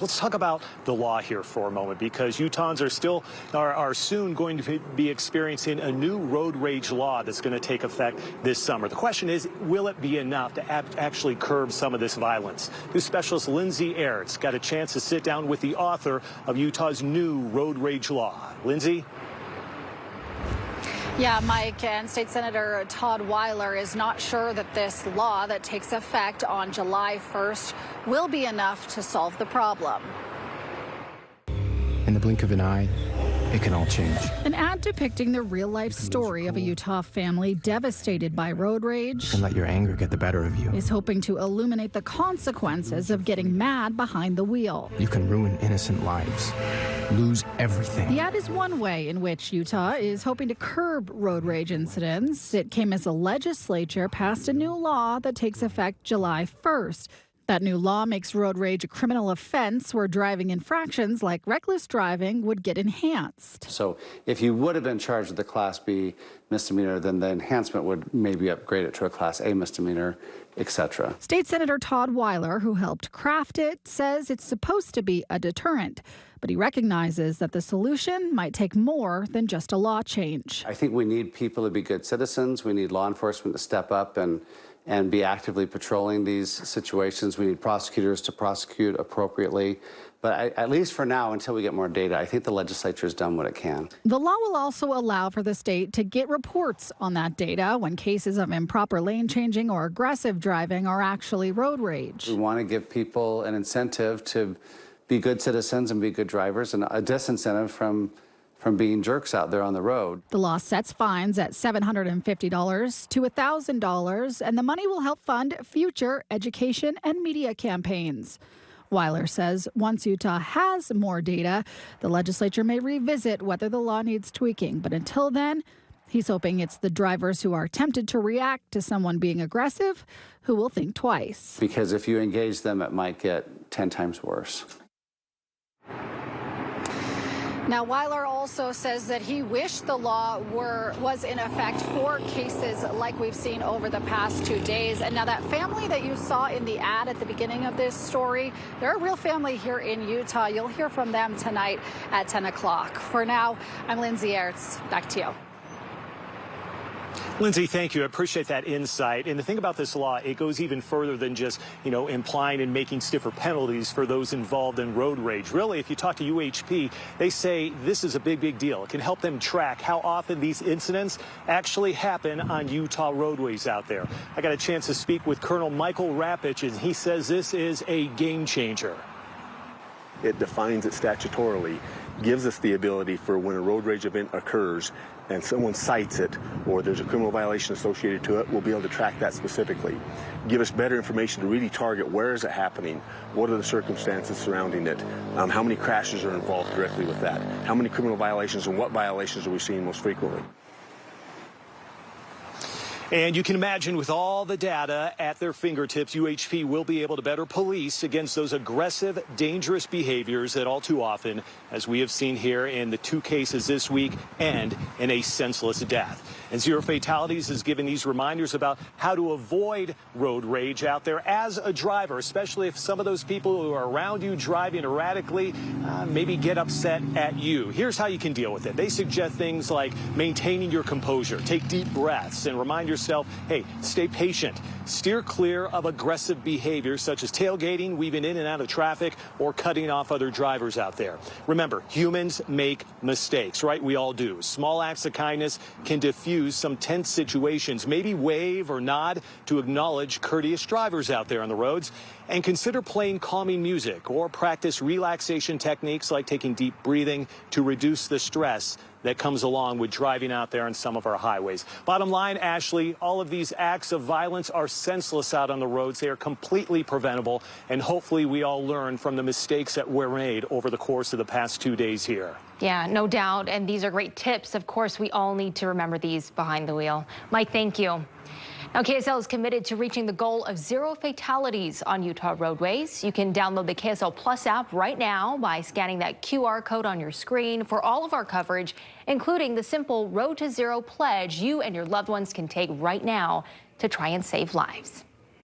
Let's talk about the law here for a moment, because Utahns are soon going to be experiencing a new road rage law that's going to take effect this summer. The question is, will it be enough to actually curb some of this violence? News specialist Lindsay Ertz got a chance to sit down with the author of Utah's new road rage law. Lindsay? Yeah, Mike, and State Senator Todd Weiler is not sure that this law that takes effect on July 1st will be enough to solve the problem. In the blink of an eye, it can all change. An ad depicting the real-life story of a Utah family devastated by road rage. And let your anger get the better of you. Is hoping to illuminate the consequences of getting mad behind the wheel. You can ruin innocent lives, lose everything. The ad is one way in which Utah is hoping to curb road rage incidents. It came as the legislature passed a new law that takes effect July 1st. That new law makes road rage a criminal offense where driving infractions like reckless driving would get enhanced. So if you would have been charged with a Class B misdemeanor, then the enhancement would maybe upgrade it to a Class A misdemeanor, etc. State Senator Todd Weiler, who helped craft it, says it's supposed to be a deterrent. But he recognizes that the solution might take more than just a law change. I think we need people to be good citizens. We need law enforcement to step up and be actively patrolling these situations. We need prosecutors to prosecute appropriately. But at least for now, until we get more data, I think the legislature has done what it can. The law will also allow for the state to get reports on that data when cases of improper lane changing or aggressive driving are actually road rage. We want to give people an incentive to be good citizens and be good drivers, and a disincentive from being jerks out there on the road. The law sets fines at $750 to $1,000, and the money will help fund future education and media campaigns. Weiler says once Utah has more data, the legislature may revisit whether the law needs tweaking. But until then, he's hoping it's the drivers who are tempted to react to someone being aggressive who will think twice. Because if you engage them, it might get 10 times worse. Now, Weiler also says that he wished the law was in effect for cases like we've seen over the past 2 days. And now that family that you saw in the ad at the beginning of this story, they're a real family here in Utah. You'll hear from them tonight at 10 o'clock. For now, I'm Lindsay Ertz. Back to you. Lindsay, thank you. I appreciate that insight. And the thing about this law, it goes even further than just, implying and making stiffer penalties for those involved in road rage. Really, if you talk to UHP, they say this is a big, big deal. It can help them track how often these incidents actually happen on Utah roadways out there. I got a chance to speak with Colonel Michael Rapich, and he says this is a game changer. It defines it statutorily, gives us the ability for when a road rage event occurs and someone cites it or there's a criminal violation associated to it, we'll be able to track that specifically. Give us better information to really target where is it happening, what are the circumstances surrounding it, how many crashes are involved directly with that, how many criminal violations and what violations are we seeing most frequently. And you can imagine with all the data at their fingertips, UHP will be able to better police against those aggressive, dangerous behaviors that all too often, as we have seen here in the 2 cases this week, end in a senseless death. And Zero Fatalities is giving these reminders about how to avoid road rage out there as a driver, especially if some of those people who are around you driving erratically maybe get upset at you. Here's how you can deal with it. They suggest things like maintaining your composure, take deep breaths, and remind yourself, hey, stay patient. Steer clear of aggressive behaviors such as tailgating, weaving in and out of traffic, or cutting off other drivers out there. Remember, humans make mistakes, right? We all do. Small acts of kindness can diffuse some tense situations. Maybe wave or nod to acknowledge courteous drivers out there on the roads. And consider playing calming music or practice relaxation techniques like taking deep breathing to reduce the stress that comes along with driving out there on some of our highways. Bottom line, Ashley, all of these acts of violence are senseless out on the roads. They are completely preventable, and hopefully we all learn from the mistakes that were made over the course of the past 2 days here. Yeah, no doubt, and these are great tips. Of course, we all need to remember these behind the wheel. Mike, thank you. Now, KSL is committed to reaching the goal of 0 fatalities on Utah roadways. You can download the KSL Plus app right now by scanning that QR code on your screen for all of our coverage, including the simple Road to Zero pledge you and your loved ones can take right now to try and save lives.